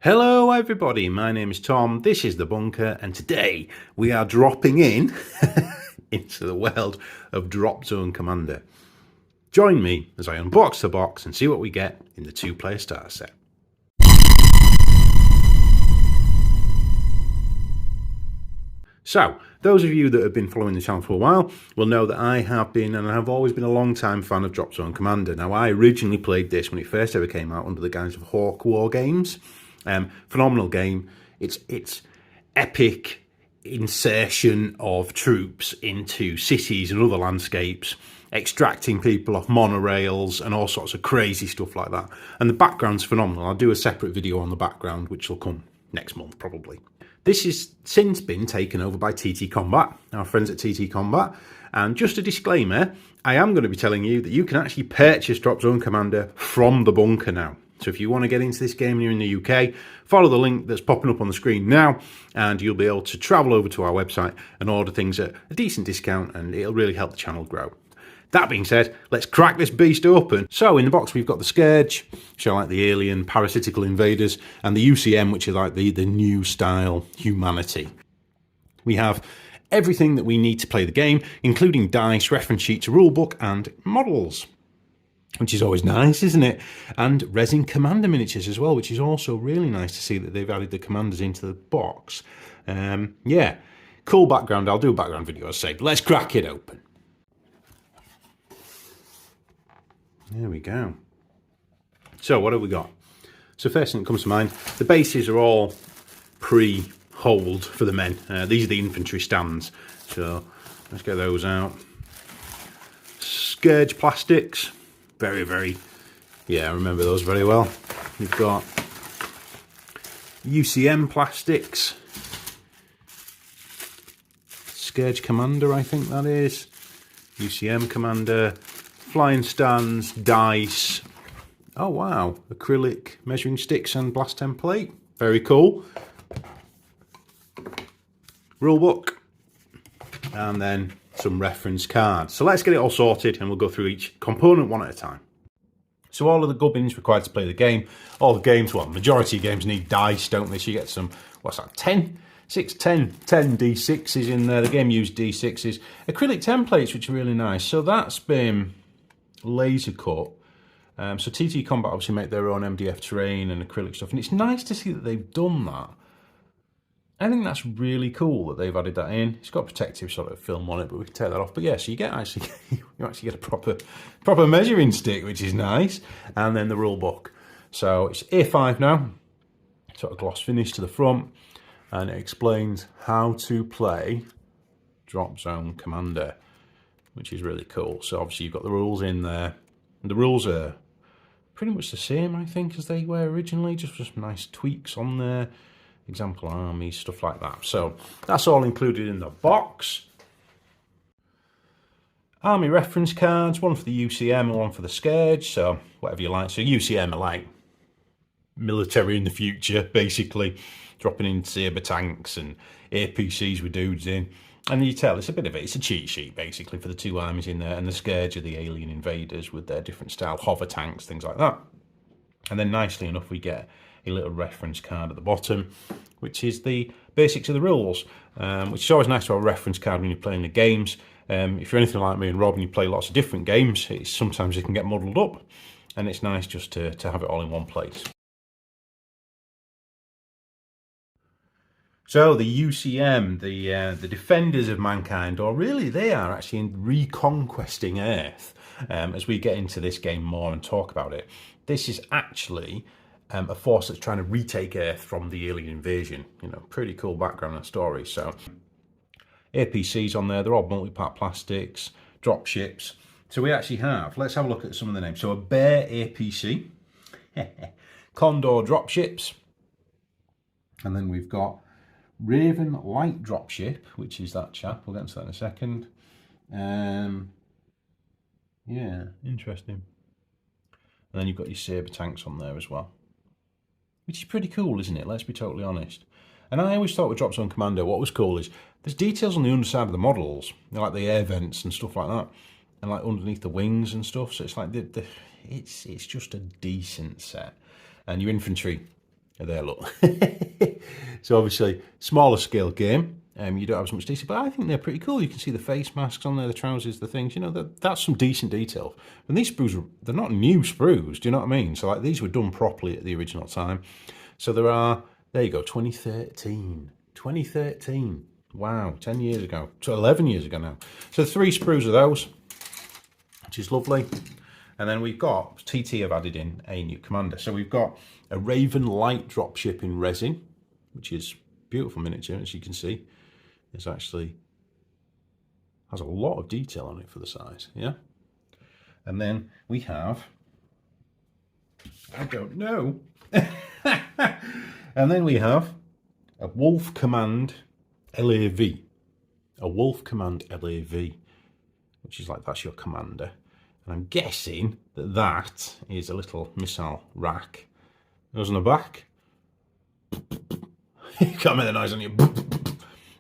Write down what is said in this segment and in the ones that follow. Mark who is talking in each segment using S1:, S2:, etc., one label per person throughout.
S1: Hello everybody, my name is Tom, this is The Bunker, and today we are dropping in into the world of Dropzone Commander. Join me as I unbox the box and see what we get in the two-player starter set. So, those of you that have been following the channel for a while will know that I have been, and I have always been, a long-time fan of Dropzone Commander. Now, I originally played this when it first ever came out under the guise of Hawk War Games. Phenomenal game. It's epic insertion of troops into cities and other landscapes, extracting people off monorails and all sorts of crazy stuff like that. And the background's phenomenal. I'll do a separate video on the background, which will come next month probably. This has since been taken over by TTCOMBAT, our friends at TTCOMBAT. And just a disclaimer, I am going to be telling you that you can actually purchase Dropzone Commander from the bunker now. So if you want to get into this game and you're in the UK, follow the link that's popping up on the screen now, and you'll be able to travel over to our website and order things at a decent discount, and it'll really help the channel grow. That being said, let's crack this beast open. So in the box we've got the Scourge, which are like the alien parasitical invaders, and the UCM, which are like the new style humanity. We have everything that we need to play the game, including dice, reference sheets, a rulebook, and models, which is always nice, isn't it? And resin commander miniatures as well, which is also really nice to see that they've added the commanders into the box. Yeah, cool background. I'll do a background video, as I say. But let's crack it open. There we go. So what have we got? So first thing that comes to mind, the bases are all pre-holed for the men. These are the infantry stands. So let's get those out. Scourge plastics. Very, yeah, I remember those very well. We've got UCM plastics. Scourge Commander, I think that is. UCM Commander. Flying stands, dice. Oh wow, acrylic measuring sticks and blast template. Very cool. Rulebook. And then some reference cards. So let's get it all sorted and we'll go through each component one at a time. So all of the gubbins required to play the game, all the games, well, majority of games need dice, don't they? So you get some, what's that, 10 D6s in there. The game used D6s. Acrylic templates, which are really nice. So that's been laser cut. So TTCOMBAT obviously make their own MDF terrain and acrylic stuff, and it's nice to see that they've done that. I think that's really cool that they've added that in. It's got protective sort of film on it, but we can take that off. But yeah, so you get you actually get a proper measuring stick, which is nice. And then the rule book. So it's A5 now, sort of gloss finish to the front, and it explains how to play Dropzone Commander, which is really cool. So obviously you've got the rules in there. And the rules are pretty much the same, I think, as they were originally, just some nice tweaks on there. Example armies, stuff like that. So that's all included in the box. Army reference cards, one for the UCM and one for the Scourge, so whatever you like. So UCM are like military in the future, basically, dropping in saber tanks and APCs with dudes in. And you tell it's a bit of it, it's a cheat sheet basically for the two armies in there, and the Scourge are the alien invaders with their different style hover tanks, things like that. And then nicely enough we get a little reference card at the bottom, which is the basics of the rules, which is always nice to have a reference card when you're playing the games. If you're anything like me and Rob and you play lots of different games, sometimes it can get muddled up, and it's nice just to have it all in one place. So the UCM, the defenders of mankind, or really they are actually reconquesting Earth. As we get into this game more and talk about it, this is actually a force that's trying to retake Earth from the alien invasion. You know, pretty cool background and story. So APCs on there, they're all multi-part plastics, drop ships. So we actually have, let's have a look at some of the names. So a Bear APC, Condor drop ships, and then we've got Raven light dropship, which is that chap. We'll get into that in a second. Yeah, interesting. And then you've got your saber tanks on there as well, which is pretty cool, isn't it? Let's be totally honest. And I always thought with Dropzone Commander, what was cool is there's details on the underside of the models, like the air vents and stuff like that, and like underneath the wings and stuff. So it's like it's just a decent set. And your infantry There, look. So obviously, smaller scale game. You don't have as much detail, but I think they're pretty cool. You can see the face masks on there, the trousers, the things. You know, that's some decent detail. And these sprues, they're not new sprues. Do you know what I mean? So like these were done properly at the original time. So there you go, 2013. 2013. Wow, 10 years ago. 11 years ago now. So 3 sprues of those, which is lovely. And then we've got, TT have added in a new commander. So we've got a Raven light dropship in resin, which is beautiful miniature, as you can see. It's actually has a lot of detail on it for the size, yeah? And then we have, I don't know. And then we have a Wolf Command LAV. A Wolf Command LAV, which is like, that's your commander. And I'm guessing that that is a little missile rack. Goes on the back. You can't make the noise on you.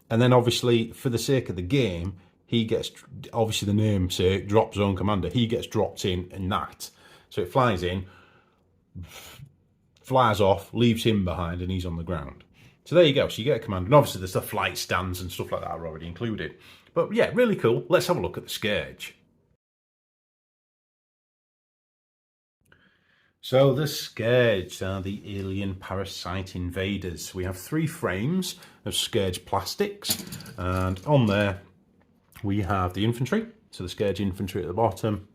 S1: And then obviously, for the sake of the game, he gets, obviously the name say Dropzone Commander, he gets dropped in that. So it flies in, flies off, leaves him behind, and he's on the ground. So there you go, so you get a commander. And obviously there's the flight stands and stuff like that are already included. But yeah, really cool. Let's have a look at the Scourge. So the Scourge are the alien parasite invaders. We have 3 frames of Scourge plastics, and on there we have the infantry. So the Scourge infantry at the bottom,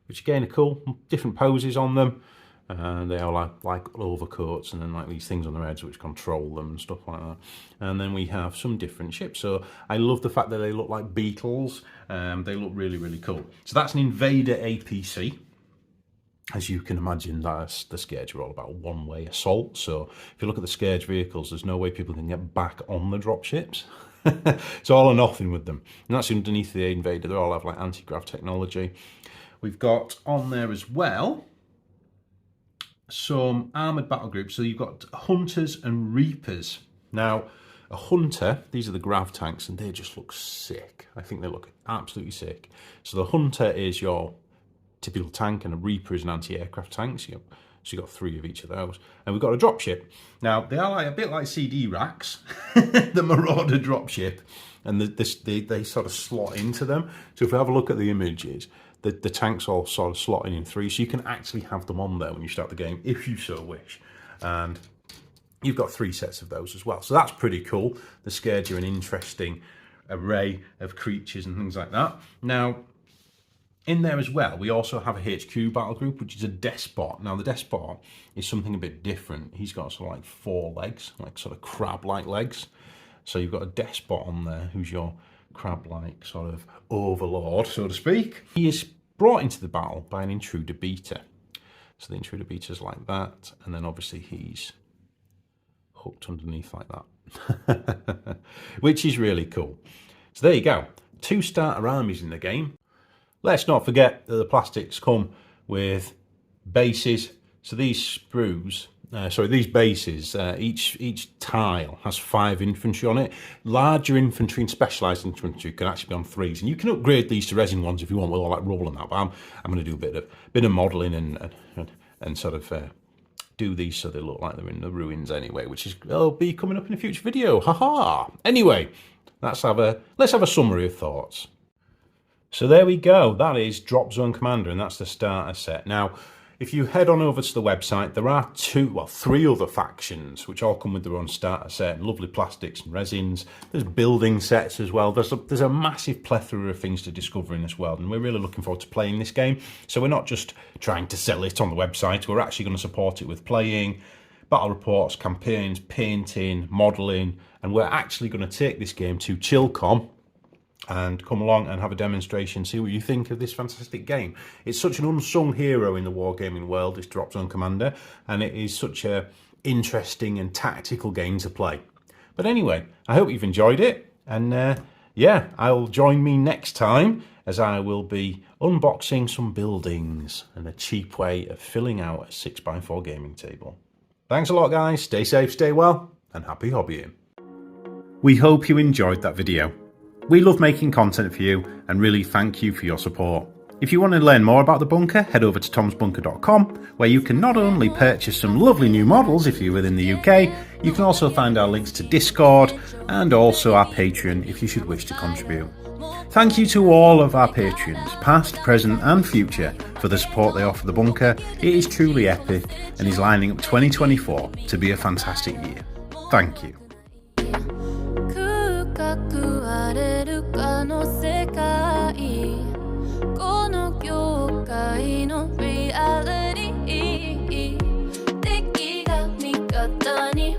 S1: which again are cool, different poses on them, and they are like overcoats, and then like these things on their heads which control them and stuff like that. And then we have some different ships. So I love the fact that they look like beetles. They look really, really cool. So that's an Invader APC. As you can imagine, that's the Scourge are all about one-way assault. So if you look at the Scourge vehicles, there's no way people can get back on the dropships. It's all or nothing with them. And that's underneath the Invader. They all have like anti-grav technology. We've got on there as well some armoured battle groups. So you've got Hunters and Reapers. Now, a Hunter, these are the grav tanks, and they just look sick. I think they look absolutely sick. So the Hunter is your typical tank, and a Reaper is an anti-aircraft tank. So you've got 3 of each of those. And we've got a dropship. Now, they are like a bit like CD racks, the Marauder dropship, and they sort of slot into them. So if we have a look at the images, the tanks all sort of slotting in 3, so you can actually have them on there when you start the game, if you so wish. And you've got 3 sets of those as well. So that's pretty cool. The Scourge are an interesting array of creatures and things like that. Now, in there as well, we also have a HQ battle group, which is a Despot. Now, the Despot is something a bit different. He's got sort of like 4 legs, like sort of crab-like legs. So you've got a Despot on there, who's your crab-like sort of overlord, so to speak. He is brought into the battle by an Intruder Beta. So the Intruder Beta's like that, and then obviously he's hooked underneath like that, which is really cool. So there you go. 2 starter armies in the game. Let's not forget that the plastics come with bases. So these sprues, these bases, each tile has 5 infantry on it. Larger infantry and specialised infantry can actually be on 3s, and you can upgrade these to resin ones if you want. We'll like rolling that, but I'm going to do a bit of modelling and sort of do these so they look like they're in the ruins anyway, which will be coming up in a future video. Haha. Anyway, let's have a summary of thoughts. So there we go, that is Dropzone Commander, and that's the starter set. Now, if you head on over to the website, there are 3 other factions, which all come with their own starter set, and lovely plastics and resins. There's building sets as well. There's a massive plethora of things to discover in this world, and we're really looking forward to playing this game. So we're not just trying to sell it on the website, we're actually going to support it with playing, battle reports, campaigns, painting, modelling, and we're actually going to take this game to Chillcom, and come along and have a demonstration, see what you think of this fantastic game. It's such an unsung hero in the wargaming world, this Dropzone Commander, and it is such a interesting and tactical game to play. But anyway, I hope you've enjoyed it, and yeah, I'll join me next time as I will be unboxing some buildings and a cheap way of filling out a 6x4 gaming table. Thanks a lot, guys. Stay safe, stay well, and happy hobbying. We hope you enjoyed that video. We love making content for you and really thank you for your support. If you want to learn more about the bunker, head over to tomstabletopbunker.com, where you can not only purchase some lovely new models if you're within the UK, you can also find our links to Discord and also our Patreon if you should wish to contribute. Thank you to all of our patrons, past, present and future, for the support they offer the bunker. It is truly epic and is lining up 2024 to be a fantastic year. Thank you.
S2: Reality 敵が味方に